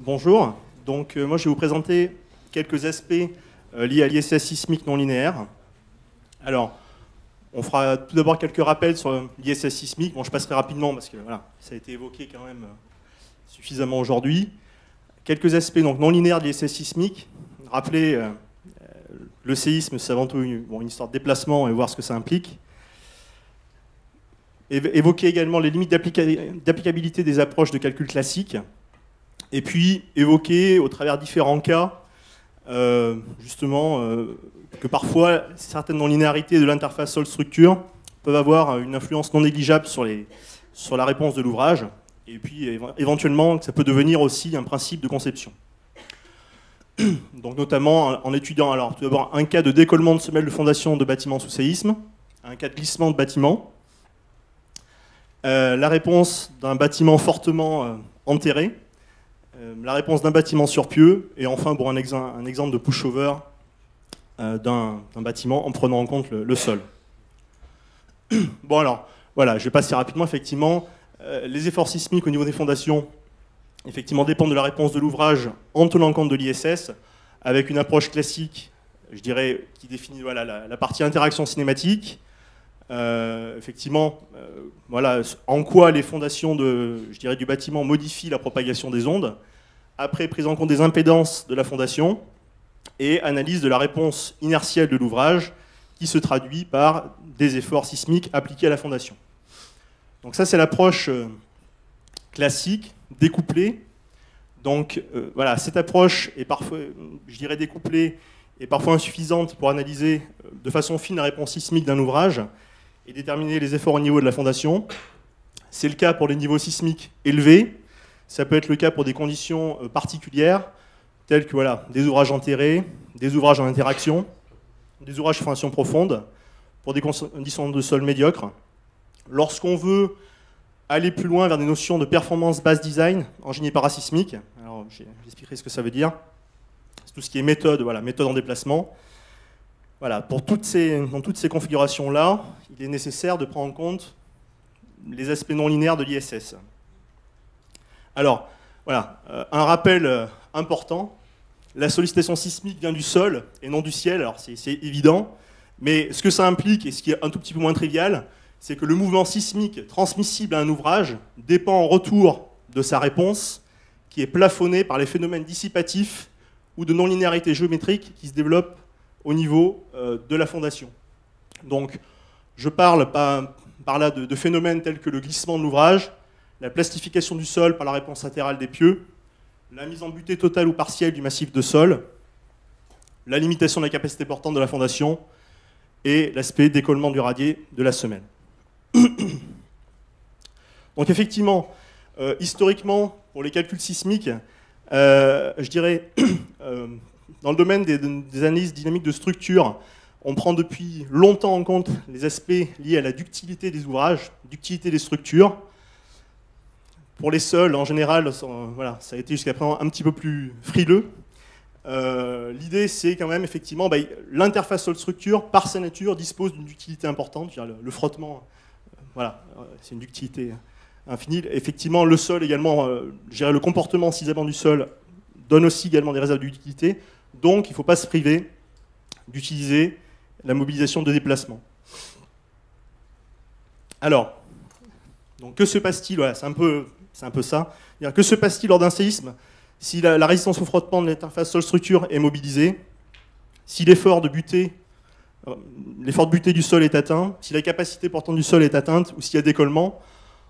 Bonjour, donc moi je vais vous présenter quelques aspects liés à l'ISS sismique non linéaire. Alors, on fera tout d'abord quelques rappels sur l'ISS sismique. Bon, je passerai rapidement parce que voilà, ça a été évoqué quand même suffisamment aujourd'hui. Quelques aspects donc, non linéaires de l'ISS sismique. Rappelez, le séisme, c'est avant tout une histoire de déplacement et voir ce que ça implique. Évoquer également les limites d'applicabilité des approches de calcul classiques. Et puis évoquer au travers différents cas, justement, que parfois certaines non-linéarités de l'interface sol-structure peuvent avoir une influence non négligeable sur la réponse de l'ouvrage, et puis éventuellement que ça peut devenir aussi un principe de conception. Donc notamment en étudiant alors tout d'abord un cas de décollement de semelles de fondation de bâtiments sous séisme, un cas de glissement de bâtiment, la réponse d'un bâtiment fortement enterré, la réponse d'un bâtiment sur pieux, et enfin pour un exemple de pushover d'un bâtiment en prenant en compte le sol. Bon alors, voilà, je vais passer rapidement, effectivement. Les efforts sismiques au niveau des fondations, effectivement, dépendent de la réponse de l'ouvrage en tenant compte de l'ISS, avec une approche classique, je dirais, qui définit voilà, la partie interaction cinématique. Effectivement, voilà, en quoi les fondations du bâtiment modifient la propagation des ondes. Après, prise en compte des impédances de la fondation et analyse de la réponse inertielle de l'ouvrage qui se traduit par des efforts sismiques appliqués à la fondation. Donc ça, c'est l'approche classique, découplée. Donc voilà, cette approche est parfois, je dirais, découplée et parfois insuffisante pour analyser de façon fine la réponse sismique d'un ouvrage et déterminer les efforts au niveau de la fondation. C'est le cas pour les niveaux sismiques élevés. Ça peut être le cas pour des conditions particulières, telles que voilà, des ouvrages enterrés, des ouvrages en interaction, des ouvrages de fondation profonde, pour des conditions de sol médiocres. Lorsqu'on veut aller plus loin vers des notions de performance base design en génie parasismique, alors j'expliquerai ce que ça veut dire, c'est tout ce qui est méthode, voilà, méthode en déplacement. Voilà, dans toutes ces configurations-là, il est nécessaire de prendre en compte les aspects non linéaires de l'ISS. Alors, voilà, un rappel important, la sollicitation sismique vient du sol et non du ciel, alors c'est évident, mais ce que ça implique, et ce qui est un tout petit peu moins trivial, c'est que le mouvement sismique transmissible à un ouvrage dépend en retour de sa réponse, qui est plafonnée par les phénomènes dissipatifs ou de non-linéarité géométrique qui se développent au niveau de la fondation. Donc, je parle par là de phénomènes tels que le glissement de l'ouvrage, la plastification du sol par la réponse latérale des pieux, la mise en butée totale ou partielle du massif de sol, la limitation de la capacité portante de la fondation et l'aspect décollement du radier de la semelle. Donc effectivement, historiquement, pour les calculs sismiques, je dirais, dans le domaine des analyses dynamiques de structure, on prend depuis longtemps en compte les aspects liés à la ductilité des ouvrages, ductilité des structures. Pour les sols, en général, voilà, ça a été jusqu'à présent un petit peu plus frileux. L'idée, c'est quand même, effectivement, l'interface sol-structure, par sa nature, dispose d'une ductilité importante. Le frottement, voilà, c'est une ductilité infinie. Effectivement, le sol également, le comportement cisaillement du sol donne aussi également des réserves de ductilité. Donc, il ne faut pas se priver d'utiliser la mobilisation de déplacement. Alors, donc, que se passe-t-il? Voilà, c'est un peu ça. Que se passe-t-il lors d'un séisme si la résistance au frottement de l'interface sol-structure est mobilisée, si l'effort de butée du sol est atteint, si la capacité portante du sol est atteinte ou s'il y a décollement?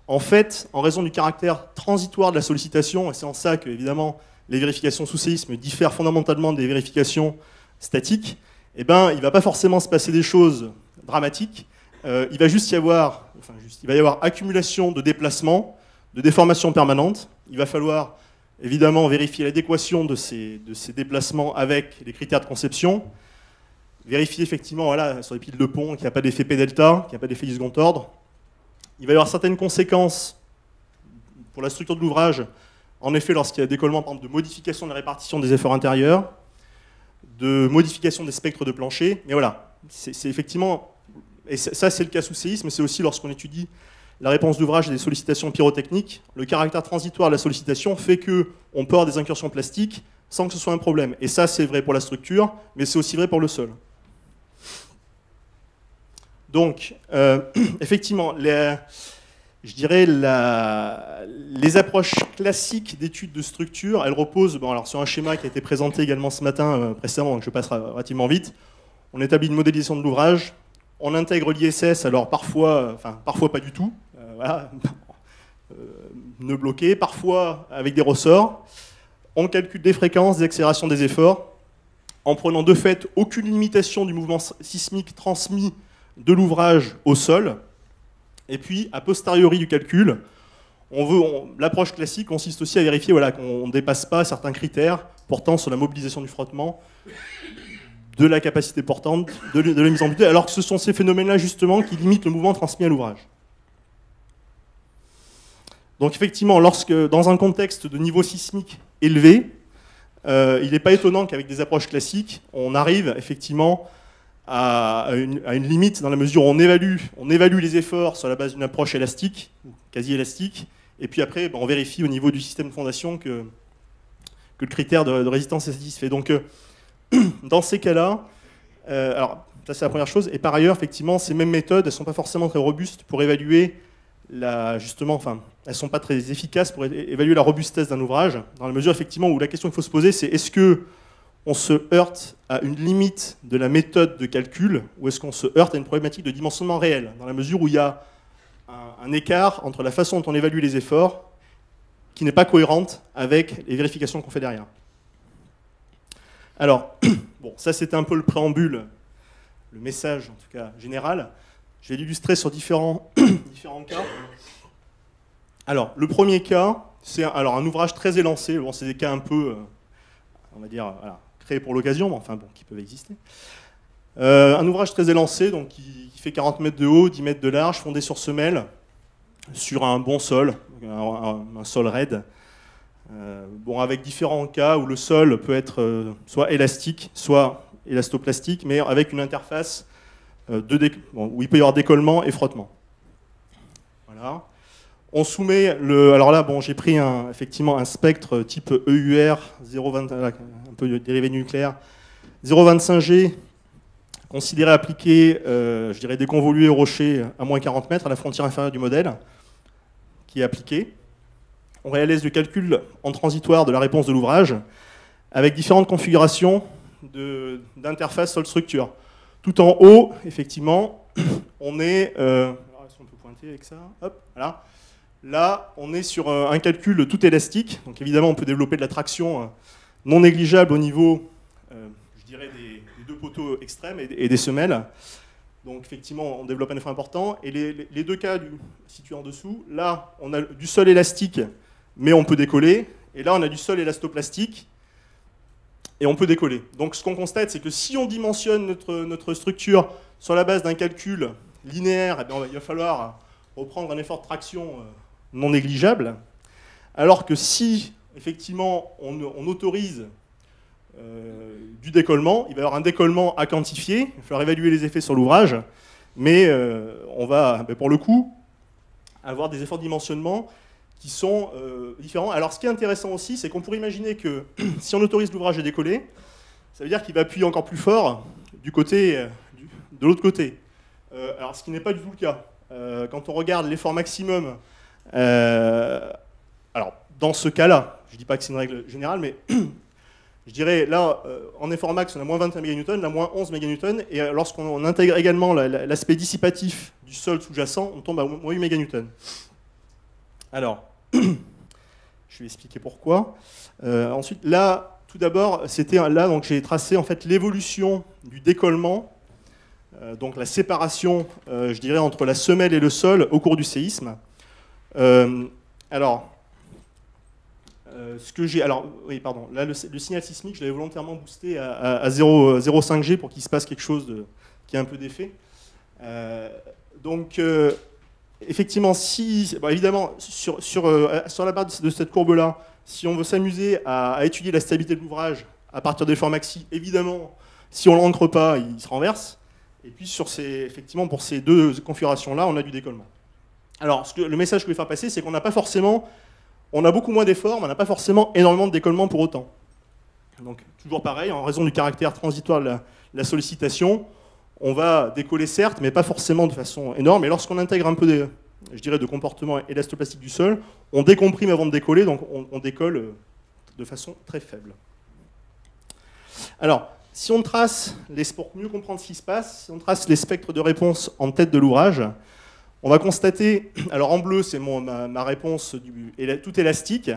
En fait, en raison du caractère transitoire de la sollicitation, et c'est en ça que, évidemment, les vérifications sous séisme diffèrent fondamentalement des vérifications statiques, il ne va pas forcément se passer des choses dramatiques. Il va juste y avoir, accumulation de déplacements, de déformations permanentes. Il va falloir évidemment vérifier l'adéquation de ces déplacements avec les critères de conception. Vérifier effectivement voilà, sur les piles de pont qu'il n'y a pas d'effet P-delta, qu'il n'y a pas d'effet du second ordre. Il va y avoir certaines conséquences pour la structure de l'ouvrage, en effet lorsqu'il y a décollement par exemple, de modification de la répartition des efforts intérieurs, de modification des spectres de plancher. Mais voilà, c'est effectivement, et ça c'est le cas sous séisme, mais c'est aussi lorsqu'on étudie la réponse d'ouvrage et des sollicitations pyrotechniques, le caractère transitoire de la sollicitation fait qu'on peut avoir des incursions plastiques sans que ce soit un problème. Et ça, c'est vrai pour la structure, mais c'est aussi vrai pour le sol. Donc, effectivement, je dirais les approches classiques d'études de structure, elles reposent alors sur un schéma qui a été présenté également ce matin précédemment, donc je passe relativement vite. On établit une modélisation de l'ouvrage, on intègre l'ISS, alors parfois pas du tout, voilà, nœud bloqué, parfois avec des ressorts. On calcule des fréquences, des accélérations des efforts, en prenant de fait aucune limitation du mouvement sismique transmis de l'ouvrage au sol. Et puis, a posteriori du calcul, l'approche classique consiste aussi à vérifier qu'on ne dépasse pas certains critères portant sur la mobilisation du frottement, de la capacité portante, de la mise en butée, alors que ce sont ces phénomènes-là justement qui limitent le mouvement transmis à l'ouvrage. Donc effectivement, dans un contexte de niveau sismique élevé, il n'est pas étonnant qu'avec des approches classiques, on arrive effectivement à une limite dans la mesure où on évalue les efforts sur la base d'une approche élastique, ou quasi élastique, et puis après on vérifie au niveau du système de fondation que le critère de résistance est satisfait. Donc dans ces cas-là, alors ça c'est la première chose, et par ailleurs effectivement ces mêmes méthodes, elles ne sont pas forcément très robustes pour évaluer elles ne sont pas très efficaces pour évaluer la robustesse d'un ouvrage, dans la mesure effectivement où la question qu'il faut se poser c'est est-ce que on se heurte à une limite de la méthode de calcul ou est-ce qu'on se heurte à une problématique de dimensionnement réel, dans la mesure où il y a un écart entre la façon dont on évalue les efforts qui n'est pas cohérente avec les vérifications qu'on fait derrière. Alors, bon, ça c'était un peu le préambule, le message en tout cas général. Je vais l'illustrer sur différents cas. Alors, le premier cas, c'est un ouvrage très élancé. Bon, c'est des cas un peu, on va dire, créés pour l'occasion, mais enfin bon, qui peuvent exister. Un ouvrage très élancé, donc qui fait 40 mètres de haut, 10 mètres de large, fondé sur semelle, sur un bon sol, un sol raide. Avec différents cas où le sol peut être soit élastique, soit élastoplastique, mais avec une interface où il peut y avoir décollement et frottement. Voilà. On soumet alors là, j'ai pris effectivement un spectre type EUR 0,20, un peu dérivé nucléaire, 0,25G, considéré appliqué, je dirais déconvolué au rocher à moins 40 mètres, à la frontière inférieure du modèle, qui est appliqué. On réalise le calcul en transitoire de la réponse de l'ouvrage, avec différentes configurations d'interface sol-structure. Tout en haut, effectivement, on est... est-ce qu'on peut pointer avec ça? Hop, voilà. Là, on est sur un calcul tout élastique. Donc évidemment, on peut développer de la traction non négligeable au niveau, je dirais, des deux poteaux extrêmes et des semelles. Donc effectivement, on développe un effort important. Et les deux cas situés en dessous, là, on a du sol élastique, mais on peut décoller. Et là, on a du sol élastoplastique, et on peut décoller. Donc ce qu'on constate, c'est que si on dimensionne notre structure sur la base d'un calcul linéaire, eh bien, il va falloir reprendre un effort de traction non négligeable, alors que si, effectivement, on autorise du décollement, il va y avoir un décollement à quantifier, il va falloir évaluer les effets sur l'ouvrage, mais on va, pour le coup, avoir des efforts de dimensionnement qui sont différents. Alors ce qui est intéressant aussi, c'est qu'on pourrait imaginer que si on autorise l'ouvrage à décoller, ça veut dire qu'il va appuyer encore plus fort de l'autre côté. Alors ce qui n'est pas du tout le cas. Quand on regarde l'effort maximum, alors dans ce cas-là, je ne dis pas que c'est une règle générale, mais je dirais là, en effort max, on a moins 21 MN, là moins 11 MN, et lorsqu'on intègre également l'aspect dissipatif du sol sous-jacent, on tombe à moins 8 MN. Alors, je vais expliquer pourquoi. Ensuite, là, tout d'abord, donc j'ai tracé en fait l'évolution du décollement, donc la séparation, je dirais, entre la semelle et le sol au cours du séisme. Oui, pardon. Là, le signal sismique, je l'avais volontairement boosté à 0,5G pour qu'il se passe quelque chose qui ait un peu d'effet. Effectivement, évidemment, sur la base de cette courbe-là, si on veut s'amuser à étudier la stabilité de l'ouvrage à partir de l'effort maxi, évidemment, si on ne l'ancre pas, il se renverse. Et puis, effectivement, pour ces deux configurations-là, on a du décollement. Alors, le message que je voulais faire passer, c'est qu'on n'a pas forcément, on a beaucoup moins d'efforts, mais on n'a pas forcément énormément de décollement pour autant. Donc, toujours pareil, en raison du caractère transitoire de la sollicitation, on va décoller certes, mais pas forcément de façon énorme. Et lorsqu'on intègre un peu de comportement élastoplastique du sol, on décomprime avant de décoller, donc on décolle de façon très faible. Alors, si on trace, pour mieux comprendre ce qui se passe, si on trace les spectres de réponse en tête de l'ouvrage, on va constater, alors en bleu c'est ma réponse tout élastique,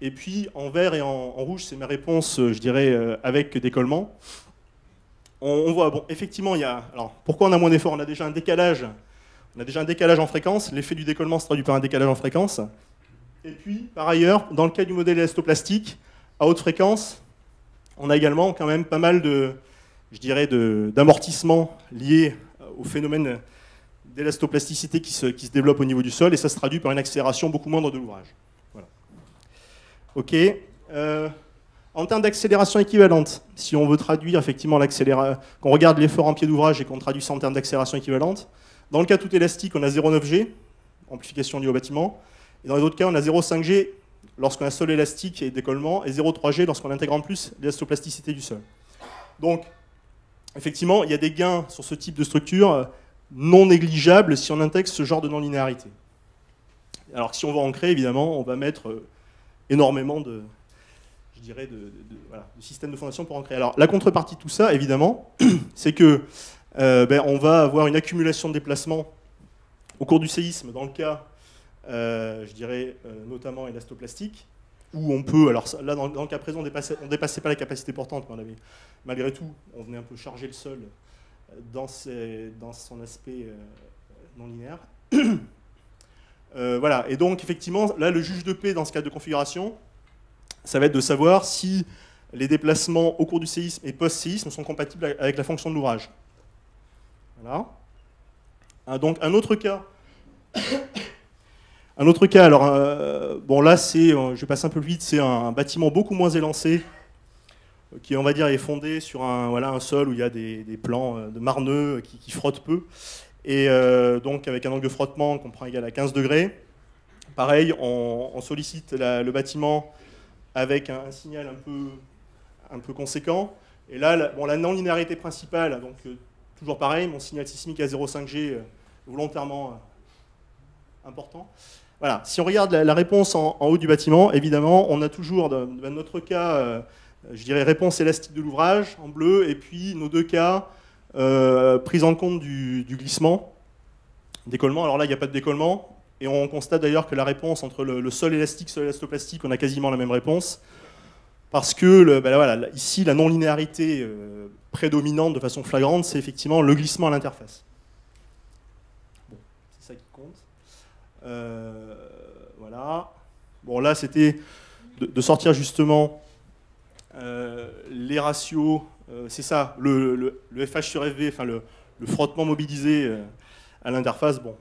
et puis en vert et en rouge c'est ma réponse, je dirais, avec décollement. On voit, bon, effectivement, alors pourquoi on a moins d'efforts? On a déjà un décalage en fréquence, l'effet du décollement se traduit par un décalage en fréquence. Et puis, par ailleurs, dans le cas du modèle élastoplastique, à haute fréquence, on a également quand même pas mal d'amortissements liés au phénomène d'élastoplasticité qui se développe au niveau du sol, et ça se traduit par une accélération beaucoup moindre de l'ouvrage. Voilà. Ok. En termes d'accélération équivalente, si on veut traduire effectivement l'accélération, qu'on regarde l'effort en pied d'ouvrage et qu'on traduit ça en termes d'accélération équivalente, dans le cas tout élastique, on a 0,9 G, amplification liée au bâtiment, et dans les autres cas, on a 0,5 G lorsqu'on a sol élastique et décollement, et 0,3 G lorsqu'on intègre en plus l'élastoplasticité du sol. Donc, effectivement, il y a des gains sur ce type de structure non négligeables si on intègre ce genre de non-linéarité. Alors que si on veut en créer, évidemment, on va mettre énormément de systèmes de fondation pour en créer. Alors, la contrepartie de tout ça, évidemment, c'est que on va avoir une accumulation de déplacements au cours du séisme, dans le cas, notamment élastoplastique, où on peut, alors là, dans le cas présent, on ne dépassait pas la capacité portante, mais malgré tout, on venait un peu charger le sol dans son aspect non linéaire. Voilà, et donc, effectivement, là, le juge de paix, dans ce cas de configuration, ça va être de savoir si les déplacements au cours du séisme et post-séisme sont compatibles avec la fonction de l'ouvrage. Voilà. Donc un autre cas, alors bon là je passe un peu vite, c'est un bâtiment beaucoup moins élancé qui on va dire est fondé sur un sol où il y a des plans de marneux qui frottent peu, et donc avec un angle de frottement qu'on prend égal à 15 degrés. Pareil, on sollicite le bâtiment avec un signal un peu conséquent. Et là, la non-linéarité principale, donc toujours pareil, mon signal sismique à 0,5 G volontairement important. Voilà. Si on regarde la réponse en haut du bâtiment, évidemment, on a toujours, dans notre cas, réponse élastique de l'ouvrage en bleu, et puis nos deux cas, prise en compte du glissement, décollement. Alors là, il n'y a pas de décollement. Et on constate d'ailleurs que la réponse entre le sol élastique et le sol élastoplastique, on a quasiment la même réponse. Parce que ici, la non-linéarité prédominante de façon flagrante, c'est effectivement le glissement à l'interface. Bon, c'est ça qui compte. Voilà. Bon, là, c'était de sortir justement les ratios. C'est ça, le FH sur FV, enfin le frottement mobilisé à l'interface. Bon.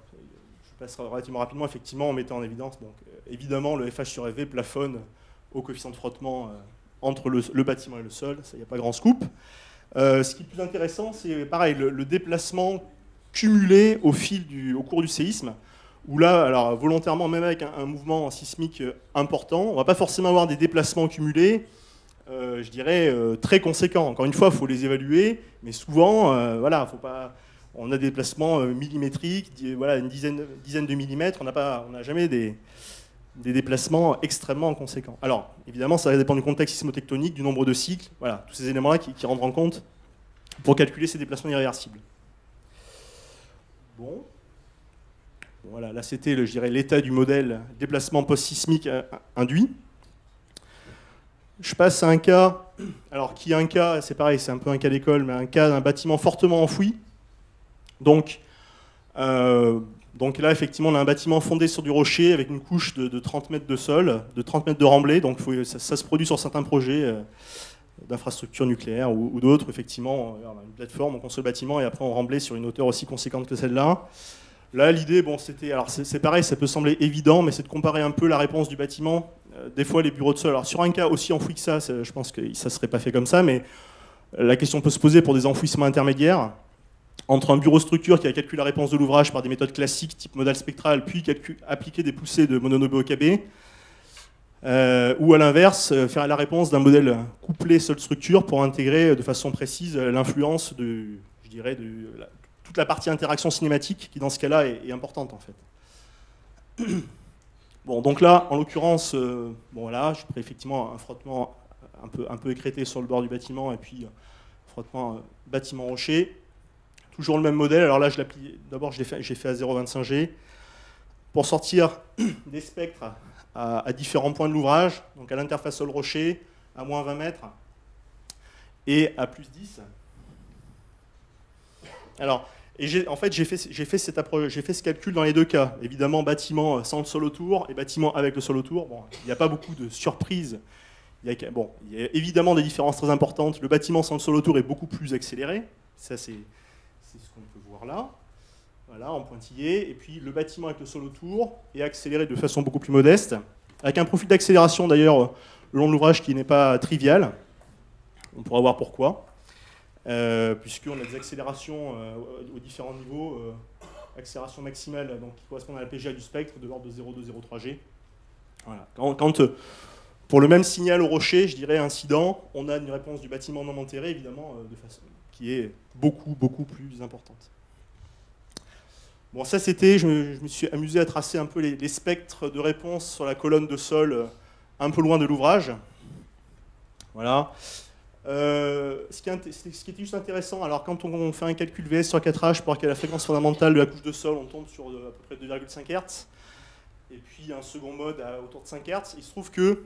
Relativement rapidement, effectivement, on mettait en évidence. Donc, évidemment, le FH sur FV plafonne au coefficient de frottement entre le bâtiment et le sol. Ça, il n'y a pas grand scoop. Ce qui est plus intéressant, c'est pareil, le déplacement cumulé au cours du séisme, où là, alors volontairement, même avec un mouvement sismique important, on ne va pas forcément avoir des déplacements cumulés, très conséquents. Encore une fois, il faut les évaluer, mais souvent, faut pas. On a des déplacements millimétriques, une dizaine de millimètres. On n'a jamais des déplacements extrêmement conséquents. Alors, évidemment, ça va dépendre du contexte sismotectonique, du nombre de cycles, voilà, tous ces éléments-là qui rentrent en compte pour calculer ces déplacements irréversibles. Bon. Voilà, là c'était l'état du modèle déplacement post-sismique induit. Je passe à un cas, alors qui est un cas, c'est pareil, c'est un peu un cas d'école, mais un cas d'un bâtiment fortement enfoui. Donc là, effectivement, on a un bâtiment fondé sur du rocher avec une couche de 30 mètres de sol, de 30 mètres de remblai. Donc ça se produit sur certains projets d'infrastructures nucléaires ou d'autres. Effectivement, on a une plateforme, on construit le bâtiment et après on remblait sur une hauteur aussi conséquente que celle-là. Là, l'idée, bon, c'était, alors c'est pareil, ça peut sembler évident, mais c'est de comparer un peu la réponse du bâtiment. Des fois, les bureaux de sol. Alors sur un cas aussi enfoui que ça, je pense que ça ne serait pas fait comme ça, mais la question peut se poser pour des enfouissements intermédiaires. entre un bureau structure qui a calculé la réponse de l'ouvrage par des méthodes classiques type modèle spectral, puis appliquer des poussées de Mononobe Okabe, ou à l'inverse, faire la réponse d'un modèle couplé seule structure pour intégrer de façon précise l'influence de, je dirais, toute la partie interaction cinématique qui dans ce cas-là est importante en fait. Bon, donc là, en l'occurrence, bon voilà, je ferai effectivement un frottement un peu écrété sur le bord du bâtiment et puis frottement bâtiment rocher. Toujours le même modèle. Alors là, d'abord, j'ai fait à 0,25 G pour sortir des spectres à différents points de l'ouvrage, donc à l'interface sol-rocher, à moins 20 mètres et à plus 10. Alors, en fait, j'ai fait ce calcul dans les deux cas. Évidemment, bâtiment sans le sol autour et bâtiment avec le sol autour. Bon, il n'y a pas beaucoup de surprises. Il y a évidemment des différences très importantes. Le bâtiment sans le sol autour est beaucoup plus accéléré. Ça, c'est ce qu'on peut voir là. Voilà, en pointillé. Et puis, le bâtiment avec le sol autour est accéléré de façon beaucoup plus modeste, avec un profil d'accélération, d'ailleurs, le long de l'ouvrage qui n'est pas trivial. On pourra voir pourquoi. Puisqu'on a des accélérations aux différents niveaux, accélération maximale donc, qui correspond à la PGA du spectre de l'ordre de 0,2-0,3 G. Voilà. Quand pour le même signal au rocher, je dirais incident, on a une réponse du bâtiment non enterré, évidemment, de façon qui est beaucoup plus importante. Bon, ça c'était, je me suis amusé à tracer un peu les spectres de réponse sur la colonne de sol un peu loin de l'ouvrage. Voilà. Ce qui était juste intéressant, alors quand on fait un calcul VS sur 4H pour calculer la fréquence fondamentale de la couche de sol, on tombe sur à peu près 2,5 Hz. Et puis un second mode autour de 5 Hz. Il se trouve que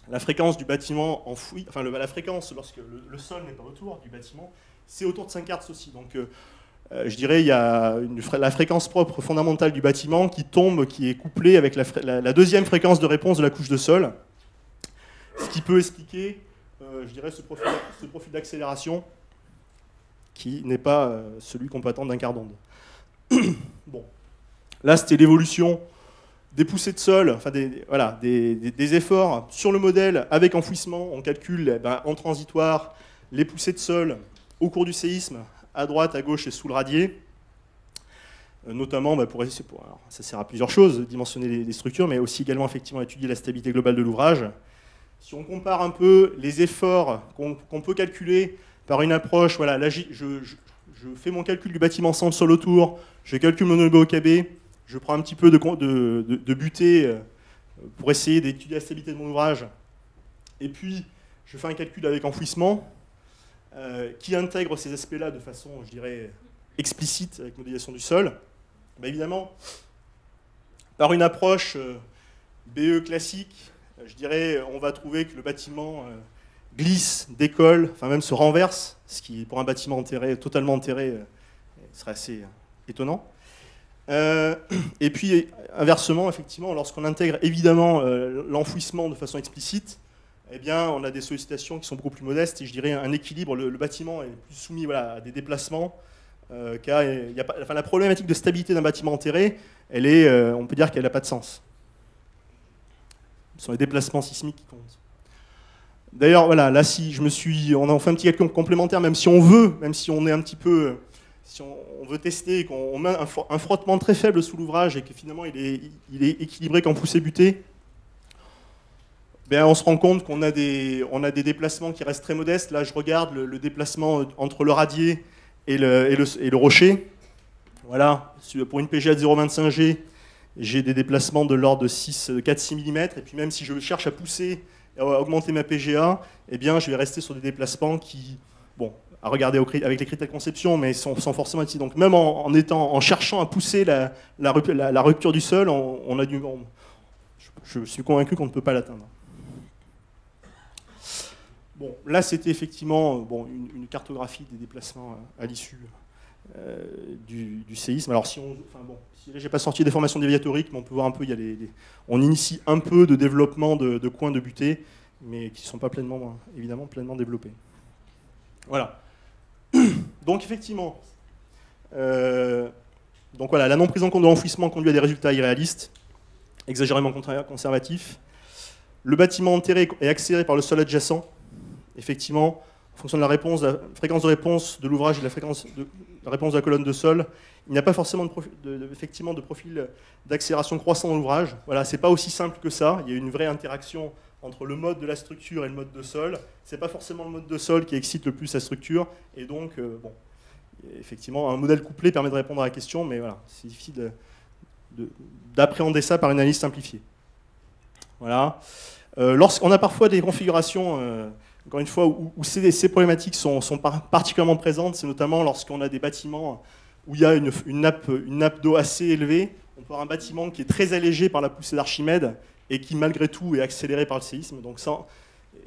la fréquence du bâtiment enfoui, enfin la fréquence lorsque le sol n'est pas autour du bâtiment, c'est autour de 5 Hz aussi. Donc je dirais il y a la fréquence propre fondamentale du bâtiment qui tombe, qui est couplée avec la deuxième fréquence de réponse de la couche de sol, ce qui peut expliquer je dirais ce profil d'accélération qui n'est pas celui qu'on peut attendre d'un quart d'onde. Bon. Là, c'était l'évolution des poussées de sol, enfin des efforts sur le modèle avec enfouissement. On calcule en transitoire les poussées de sol au cours du séisme, à droite, à gauche et sous le radier. Notamment, alors, ça sert à plusieurs choses, dimensionner les structures, mais aussi également effectivement étudier la stabilité globale de l'ouvrage. Si on compare un peu les efforts qu'on peut calculer par une approche, voilà, là je fais mon calcul du bâtiment sans le sol autour, je calcule mon Mononobe Okabe, je prends un petit peu de butée pour essayer d'étudier la stabilité de mon ouvrage, et puis je fais un calcul avec enfouissement qui intègre ces aspects-là de façon, je dirais, explicite avec modélisation du sol. Ben évidemment, par une approche BE classique, je dirais, on va trouver que le bâtiment glisse, décolle, enfin même se renverse, ce qui, pour un bâtiment enterré, totalement enterré, serait assez étonnant. Et puis, inversement, effectivement, lorsqu'on intègre évidemment l'enfouissement de façon explicite, eh bien, on a des sollicitations qui sont beaucoup plus modestes, et je dirais un équilibre. Le bâtiment est plus soumis à des déplacements, car la problématique de stabilité d'un bâtiment enterré, on peut dire qu'elle n'a pas de sens. Ce sont les déplacements sismiques qui comptent. D'ailleurs, voilà, là, on a fait un petit calcul complémentaire, même si on est un petit peu, si on veut tester, qu'on met un frottement très faible sous l'ouvrage et que finalement il est équilibré qu'en poussée butée, ben, on se rend compte qu'on a des déplacements qui restent très modestes. Là, je regarde le déplacement entre le radier et le rocher. Voilà, pour une PGA de 0,25 G, j'ai des déplacements de l'ordre de 4-6 mm, et puis même si je cherche à pousser, à augmenter ma PGA, eh bien, je vais rester sur des déplacements qui, bon, à regarder avec les critères de conception, mais sans forcément être... Donc même en cherchant à pousser la rupture du sol, je suis convaincu qu'on ne peut pas l'atteindre. Bon, là, c'était effectivement une cartographie des déplacements à l'issue du séisme. Alors, j'ai pas sorti des formations déviatoriques, mais on peut voir un peu, on initie un peu de développement de coins de butée, mais qui ne sont pas évidemment pleinement développés. Voilà. Donc, effectivement, la non prise en compte de l'enfouissement conduit à des résultats irréalistes, exagérément conservatifs. Le bâtiment enterré est accéléré par le sol adjacent. Effectivement, en fonction de la fréquence de réponse de l'ouvrage et de la réponse de la colonne de sol, il n'y a pas forcément effectivement de profil d'accélération croissant dans l'ouvrage. Voilà, c'est pas aussi simple que ça. Il y a une vraie interaction entre le mode de la structure et le mode de sol. C'est pas forcément le mode de sol qui excite le plus la structure. Et donc, bon, effectivement, un modèle couplé permet de répondre à la question, mais voilà, c'est difficile d'appréhender ça par une analyse simplifiée. Voilà. Lorsqu'on a parfois des configurations, encore une fois, où ces problématiques sont particulièrement présentes, c'est notamment lorsqu'on a des bâtiments où il y a une nappe d'eau assez élevée. On peut avoir un bâtiment qui est très allégé par la poussée d'Archimède et qui, malgré tout, est accéléré par le séisme.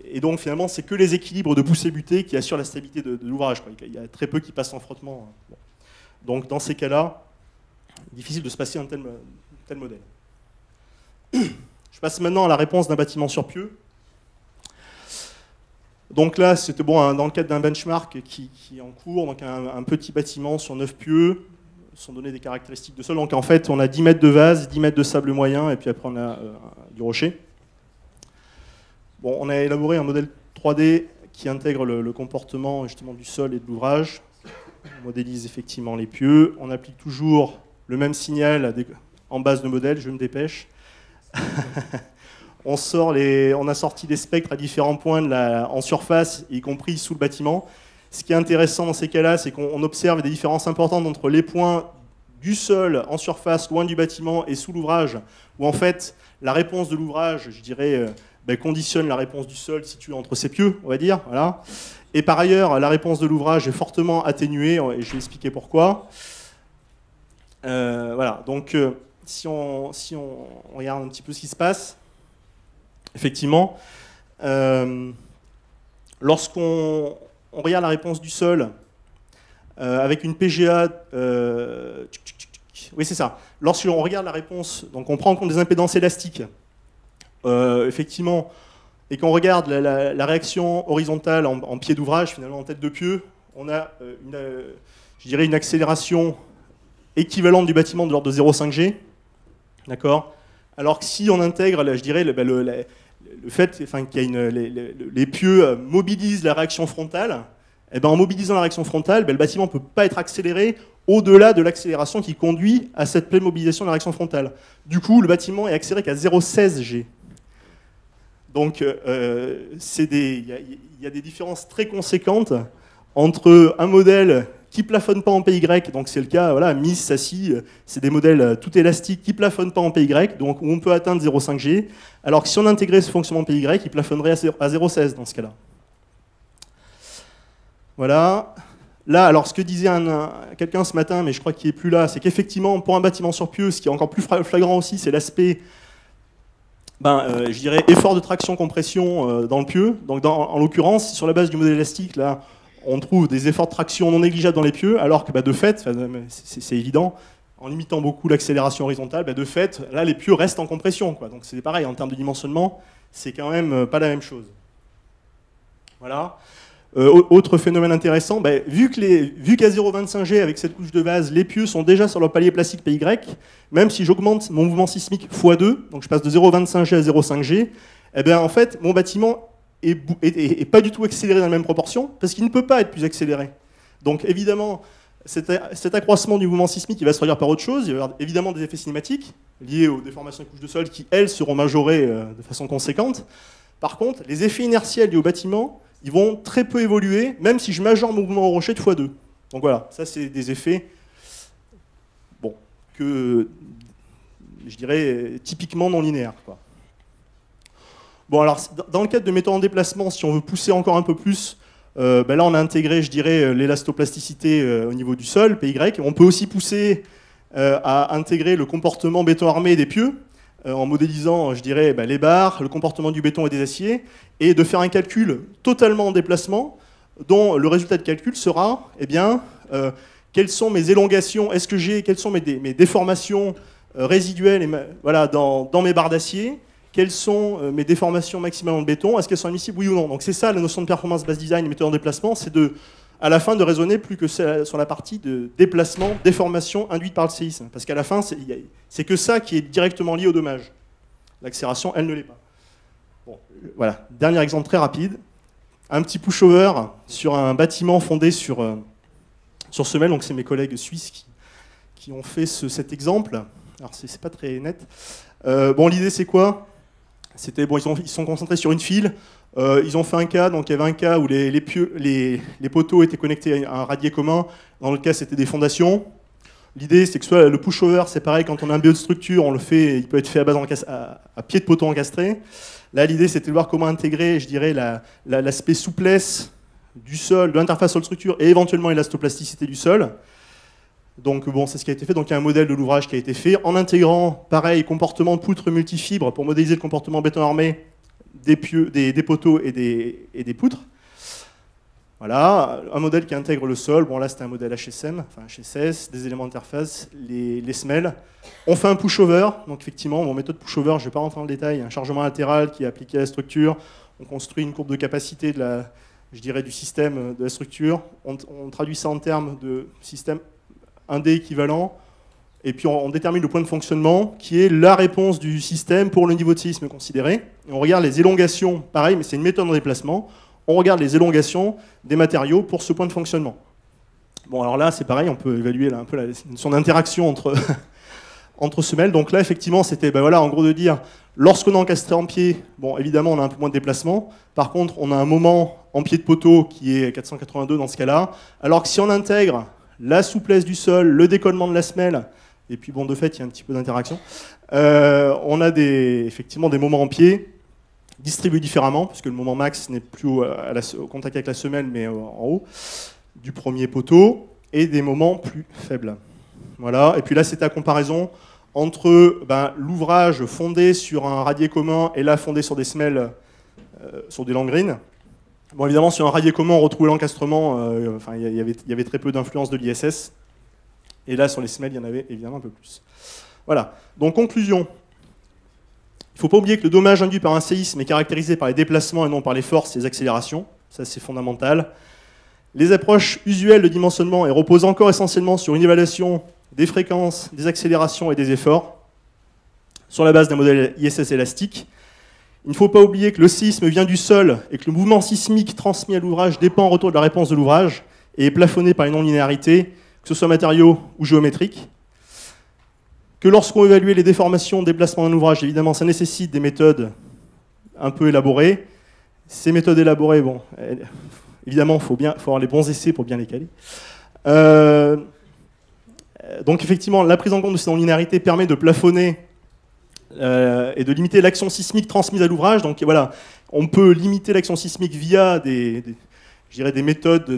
Et donc, finalement, c'est que les équilibres de poussée-butée qui assurent la stabilité de l'ouvrage. Il y a très peu qui passent en frottement. Bon. Donc, dans ces cas-là, difficile de se passer un tel modèle. Je passe maintenant à la réponse d'un bâtiment sur pieux. Donc là, c'était bon, dans le cadre d'un benchmark qui est en cours, donc un petit bâtiment sur 9 pieux, sont données des caractéristiques de sol. Donc en fait, on a 10 mètres de vase, 10 mètres de sable moyen, et puis après on a du rocher. Bon, on a élaboré un modèle 3D qui intègre le comportement justement du sol et de l'ouvrage. On modélise effectivement les pieux. On applique toujours le même signal en base de modèle, je me dépêche. On a sorti des spectres à différents points en surface, y compris sous le bâtiment. Ce qui est intéressant dans ces cas-là, c'est qu'on observe des différences importantes entre les points du sol en surface, loin du bâtiment, et sous l'ouvrage, où en fait la réponse de l'ouvrage, je dirais, conditionne la réponse du sol située entre ces pieux, on va dire. Voilà. Et par ailleurs, la réponse de l'ouvrage est fortement atténuée, et je vais expliquer pourquoi. Voilà. Donc, si on regarde un petit peu ce qui se passe, effectivement, lorsqu'on regarde la réponse du sol avec une PGA, oui c'est ça, lorsqu'on regarde la réponse, donc on prend en compte des impédances élastiques, effectivement, et qu'on regarde la réaction horizontale en pied d'ouvrage, finalement en tête de pieu, on a je dirais une accélération équivalente du bâtiment de l'ordre de 0,5 G, d'accord. Alors que si on intègre, je dirais, le fait qu'il y a les pieux mobilisent la réaction frontale, et ben en mobilisant la réaction frontale, le bâtiment ne peut pas être accéléré au-delà de l'accélération qui conduit à cette pleine mobilisation de la réaction frontale. Du coup, le bâtiment est accéléré qu'à 0,16 G. Donc, il y a des différences très conséquentes entre un modèle qui ne plafonne pas en PY, donc c'est le cas, voilà, MIS, SACI, c'est des modèles tout élastiques qui ne plafonnent pas en PY, donc où on peut atteindre 0,5 G, alors que si on intégrait ce fonctionnement PY, il plafonnerait à 0,16 dans ce cas-là. Voilà. Là, alors ce que disait quelqu'un ce matin, mais je crois qu'il n'est plus là, c'est qu'effectivement, pour un bâtiment sur pieux, ce qui est encore plus flagrant aussi, c'est l'aspect, je dirais, effort de traction-compression dans le pieu. Donc en l'occurrence, sur la base du modèle élastique, là, on trouve des efforts de traction non négligeables dans les pieux, alors que de fait, c'est évident, en limitant beaucoup l'accélération horizontale, de fait, là, les pieux restent en compression, quoi. Donc c'est pareil, en termes de dimensionnement, c'est quand même pas la même chose. Voilà. Autre phénomène intéressant, vu qu'à 0,25 G, avec cette couche de vase, les pieux sont déjà sur leur palier plastique PY, même si j'augmente mon mouvement sismique x2, donc je passe de 0,25 G à 0,5 G, en fait, mon bâtiment est pas du tout accéléré dans la même proportion, parce qu'il ne peut pas être plus accéléré. Donc évidemment, cet accroissement du mouvement sismique, il va se traduire par autre chose. Il va y avoir évidemment des effets cinématiques liés aux déformations des couches de sol qui, elles, seront majorées de façon conséquente. Par contre, les effets inertiels liés au bâtiment, ils vont très peu évoluer, même si je majore mon mouvement au rocher de x2. Donc voilà, ça c'est des effets que je dirais typiquement non linéaires, quoi. Bon, alors, dans le cadre de méthodes en déplacement, si on veut pousser encore un peu plus, là, on a intégré, je dirais, l'élastoplasticité au niveau du sol, PY. On peut aussi pousser à intégrer le comportement béton armé des pieux, en modélisant, je dirais, les barres, le comportement du béton et des aciers, et de faire un calcul totalement en déplacement, dont le résultat de calcul sera, quelles sont mes élongations, quelles sont mes déformations résiduelles voilà, dans mes barres d'acier, quelles sont mes déformations maximales dans le béton, est-ce qu'elles sont admissibles, oui ou non. Donc c'est ça la notion de performance base design et méthode en déplacement, c'est à la fin de raisonner plus que sur la partie de déplacement, déformation induite par le séisme. Parce qu'à la fin, c'est que ça qui est directement lié au dommage. L'accélération, elle ne l'est pas. Bon, voilà, dernier exemple très rapide. un petit pushover sur un bâtiment fondé sur semelle. Donc c'est mes collègues suisses qui ont fait cet exemple. Alors c'est pas très net. Bon, l'idée c'est quoi? C'était bon, ils sont concentrés sur une file. Ils ont fait un cas, donc il y avait un cas où les poteaux étaient connectés à un radier commun. Dans le cas, c'était des fondations. L'idée, c'est que soit le pushover, c'est pareil, quand on a un BO de structure, on le fait, il peut être fait à pied de poteau encastré. Là, l'idée, c'était de voir comment intégrer, je dirais, l'aspect souplesse du sol, de l'interface sol-structure et éventuellement élastoplasticité du sol. Donc bon, c'est ce qui a été fait. Donc il y a un modèle de l'ouvrage qui a été fait en intégrant, pareil, comportement de poutres multifibres pour modéliser le comportement béton armé des poteaux et des poutres. Voilà, un modèle qui intègre le sol. Bon là c'était un modèle HSM, enfin HSS, des éléments d'interface, les semelles. On fait un pushover, donc effectivement, méthode pushover, je ne vais pas rentrer dans le détail, un chargement latéral qui est appliqué à la structure. On construit une courbe de capacité du système de la structure. On traduit ça en termes de système 1D équivalent. Et puis on détermine le point de fonctionnement qui est la réponse du système pour le niveau de séisme considéré. Et on regarde les élongations, pareil, mais c'est une méthode en déplacement. On regarde les élongations des matériaux pour ce point de fonctionnement. Bon, alors là, c'est pareil, on peut évaluer là, un peu son interaction entre semelles. Donc là, effectivement, c'était en gros de dire, lorsqu'on est encastré en pied, bon, évidemment, on a un peu moins de déplacement. Par contre, on a un moment en pied de poteau qui est 482 dans ce cas-là. Alors que si on intègre la souplesse du sol, le décollement de la semelle, et puis bon, de fait, il y a un petit peu d'interaction, on a effectivement des moments en pied distribués différemment, puisque le moment max n'est plus au contact avec la semelle, mais en haut du premier poteau, et des moments plus faibles. Voilà. Et puis là, c'est la comparaison entre l'ouvrage fondé sur un radier commun et là fondé sur des semelles, sur des langrines. Bon, évidemment, sur un radier commun, on retrouvait l'encastrement, il y avait très peu d'influence de l'ISS. Et là, sur les semelles, il y en avait évidemment un peu plus. Voilà. Donc, conclusion. Il ne faut pas oublier que le dommage induit par un séisme est caractérisé par les déplacements et non par les forces et les accélérations. Ça, c'est fondamental. Les approches usuelles de dimensionnement reposent encore essentiellement sur une évaluation des fréquences, des accélérations et des efforts, sur la base d'un modèle ISS élastique. Il ne faut pas oublier que le séisme vient du sol et que le mouvement sismique transmis à l'ouvrage dépend en retour de la réponse de l'ouvrage et est plafonné par une non-linéarité, que ce soit matériaux ou géométrique. Que lorsqu'on évalue les déformations, déplacements d'un ouvrage, évidemment, ça nécessite des méthodes un peu élaborées. Ces méthodes élaborées, bon, évidemment, il faut avoir les bons essais pour bien les caler. Donc effectivement, la prise en compte de ces non-linéarités permet de plafonner et de limiter l'action sismique transmise à l'ouvrage. Donc voilà, on peut limiter l'action sismique via des méthodes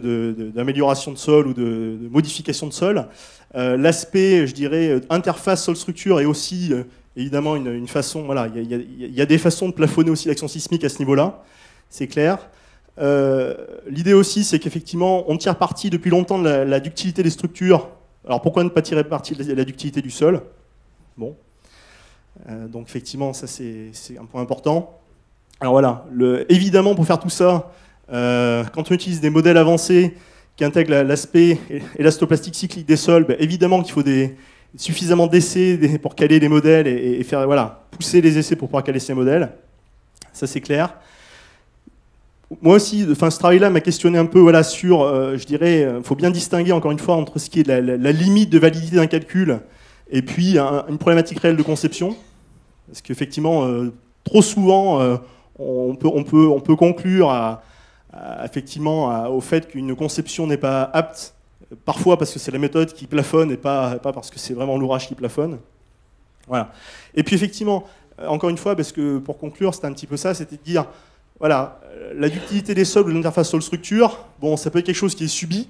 d'amélioration de sol ou de modification de sol. L'aspect, je dirais, interface sol-structure est aussi évidemment une façon. Voilà, il y a des façons de plafonner aussi l'action sismique à ce niveau-là, c'est clair. L'idée aussi, c'est qu'effectivement, on tire parti depuis longtemps de la ductilité des structures. Alors pourquoi ne pas tirer parti de la ductilité du sol? Bon. Donc effectivement, ça c'est un point important. Alors voilà, évidemment, pour faire tout ça, quand on utilise des modèles avancés qui intègrent l'aspect élastoplastique cyclique des sols, évidemment qu'il faut suffisamment d'essais pour caler les modèles et faire, pousser les essais pour pouvoir caler ces modèles. Ça c'est clair. Moi aussi, ce travail-là m'a questionné un peu sur, je dirais, il faut bien distinguer encore une fois entre ce qui est la limite de validité d'un calcul et puis une problématique réelle de conception. Parce qu'effectivement, trop souvent, on peut conclure effectivement au fait qu'une conception n'est pas apte, parfois parce que c'est la méthode qui plafonne et pas parce que c'est vraiment l'ouvrage qui plafonne. Voilà. Et puis effectivement, encore une fois, parce que pour conclure, c'était un petit peu ça, c'était de dire, voilà, la ductilité des sols ou de l'interface sol-structure, bon, ça peut être quelque chose qui est subi,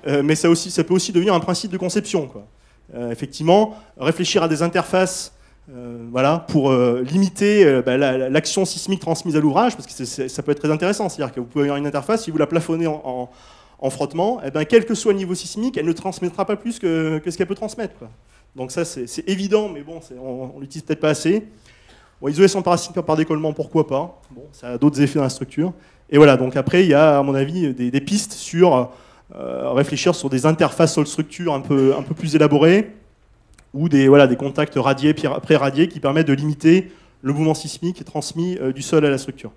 mais ça peut aussi devenir un principe de conception, quoi. Effectivement, réfléchir à des interfaces pour limiter l'action sismique transmise à l'ouvrage, parce que ça peut être très intéressant. C'est-à-dire que vous pouvez avoir une interface, si vous la plafonnez en frottement, quel que soit le niveau sismique, elle ne transmettra pas plus que ce qu'elle peut transmettre, quoi. Donc ça, c'est évident, mais bon, on l'utilise peut-être pas assez. Bon, isoler son parasite par décollement, pourquoi pas. Bon, ça a d'autres effets dans la structure. Et voilà, donc après, il y a, à mon avis, des pistes sur réfléchir sur des interfaces sol-structure un peu plus élaborées, ou des contacts radiés, pré-radiés, qui permettent de limiter le mouvement sismique transmis du sol à la structure.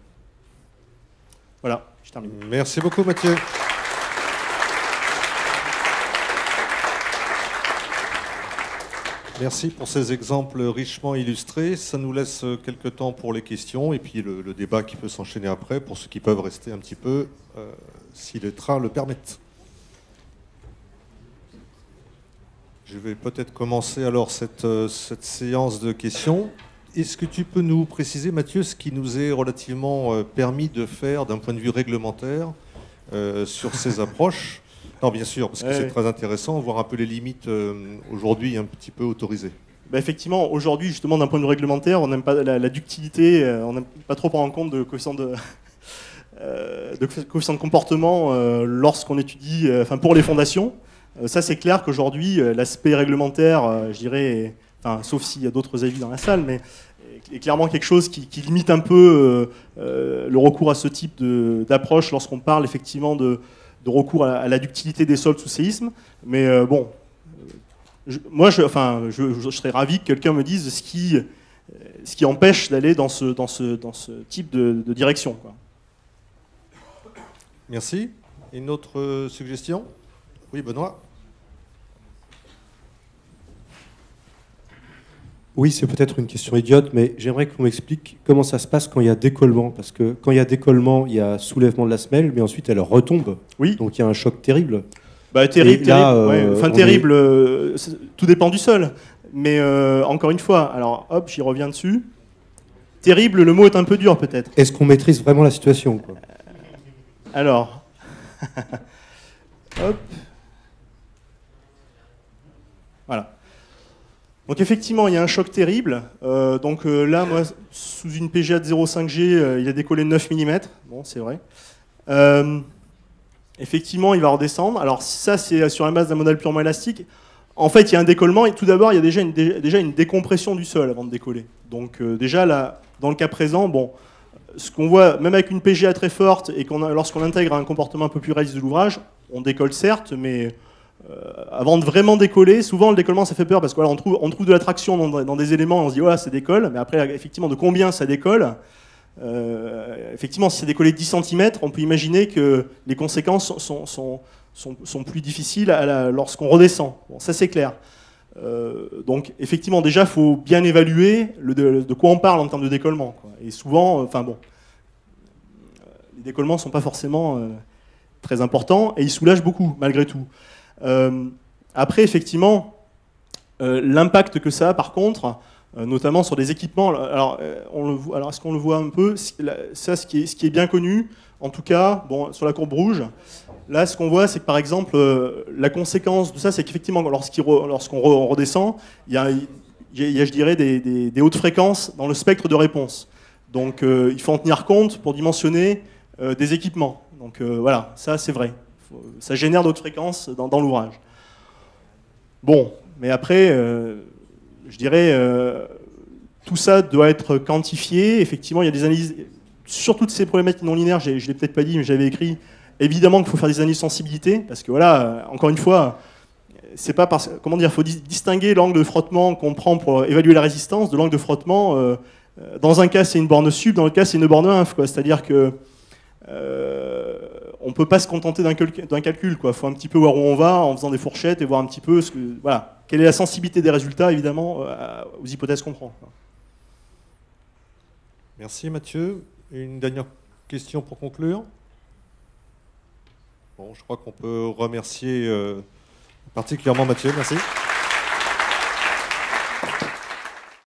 Voilà, je termine. Merci beaucoup Mathieu. Merci pour ces exemples richement illustrés. Ça nous laisse quelques temps pour les questions et puis le débat qui peut s'enchaîner après pour ceux qui peuvent rester un petit peu, si les trains le permettent. Je vais peut-être commencer alors cette séance de questions. Est-ce que tu peux nous préciser, Mathieu, ce qui nous est relativement permis de faire d'un point de vue réglementaire sur ces approches ? Non, bien sûr, parce que c'est très intéressant, voir un peu les limites aujourd'hui un petit peu autorisées. Bah effectivement, aujourd'hui, justement, d'un point de vue réglementaire, on n'aime pas la ductilité, on n'aime pas trop prendre en compte de coefficient de comportement lorsqu'on étudie, pour les fondations. Ça, c'est clair qu'aujourd'hui, l'aspect réglementaire, je dirais, sauf s'il y a d'autres avis dans la salle, mais est clairement quelque chose qui limite un peu le recours à ce type d'approche lorsqu'on parle effectivement de recours à la ductilité des sols sous séisme. Mais bon, je serais ravi que quelqu'un me dise ce qui empêche d'aller dans ce type de direction, quoi. Merci. Une autre suggestion ? Oui, Benoît ? Oui, c'est peut-être une question idiote, mais j'aimerais qu'on m'explique comment ça se passe quand il y a décollement. Parce que quand il y a décollement, il y a soulèvement de la semelle, mais ensuite elle retombe. Oui. Donc il y a un choc terrible. Terrible. Terrible. Tout dépend du sol. Mais encore une fois, alors hop, j'y reviens dessus. Terrible, le mot est un peu dur peut-être. Est-ce qu'on maîtrise vraiment la situation, quoi ? Alors, hop. Voilà. Donc effectivement, il y a un choc terrible. Là, moi, sous une PGA de 0,5G, il a décollé de 9 mm. Bon, c'est vrai. Effectivement, il va redescendre. Alors ça, c'est sur la base d'un modèle purement élastique. En fait, il y a un décollement. Et tout d'abord, il y a déjà une décompression du sol avant de décoller. Donc déjà, là, dans le cas présent, bon, ce qu'on voit, même avec une PGA très forte, et lorsqu'on intègre un comportement un peu plus réaliste de l'ouvrage, on décolle certes, mais... avant de vraiment décoller, souvent le décollement ça fait peur parce que voilà, on trouve de la traction dans des éléments, on se dit voilà, ça décolle, mais après effectivement de combien ça décolle, effectivement si ça décolle de 10 cm, on peut imaginer que les conséquences sont plus difficiles lorsqu'on redescend. Bon, ça c'est clair. Donc effectivement déjà il faut bien évaluer de quoi on parle en termes de décollement, quoi. Et souvent, les décollements ne sont pas forcément très importants et ils soulagent beaucoup malgré tout. Après, effectivement, l'impact que ça a, par contre, notamment sur des équipements, alors est-ce qu'on le voit un peu ? Ça, ce qui est bien connu, en tout cas, bon, sur la courbe rouge, là, ce qu'on voit, c'est que, par exemple, la conséquence de ça, c'est qu'effectivement, lorsqu'on redescend, il y a, je dirais, des hautes fréquences dans le spectre de réponse. Donc, il faut en tenir compte pour dimensionner des équipements. Donc, voilà, ça, c'est vrai. Ça génère d'autres fréquences dans l'ouvrage. Bon, mais après, je dirais, tout ça doit être quantifié. Effectivement, il y a des analyses, sur toutes ces problématiques non linéaires, je ne l'ai peut-être pas dit, mais j'avais écrit, évidemment qu'il faut faire des analyses de sensibilité, parce que voilà, encore une fois, c'est pas parce, comment dire, il faut distinguer l'angle de frottement qu'on prend pour évaluer la résistance de l'angle de frottement. Dans un cas, c'est une borne sub, dans l'autre cas, c'est une borne inf, quoi. C'est-à-dire que on ne peut pas se contenter d'un calcul, quoi. Il faut un petit peu voir où on va en faisant des fourchettes et voir un petit peu quelle est la sensibilité des résultats, évidemment, aux hypothèses qu'on prend. Merci Mathieu. Une dernière question pour conclure. Bon, je crois qu'on peut remercier particulièrement Mathieu. Merci.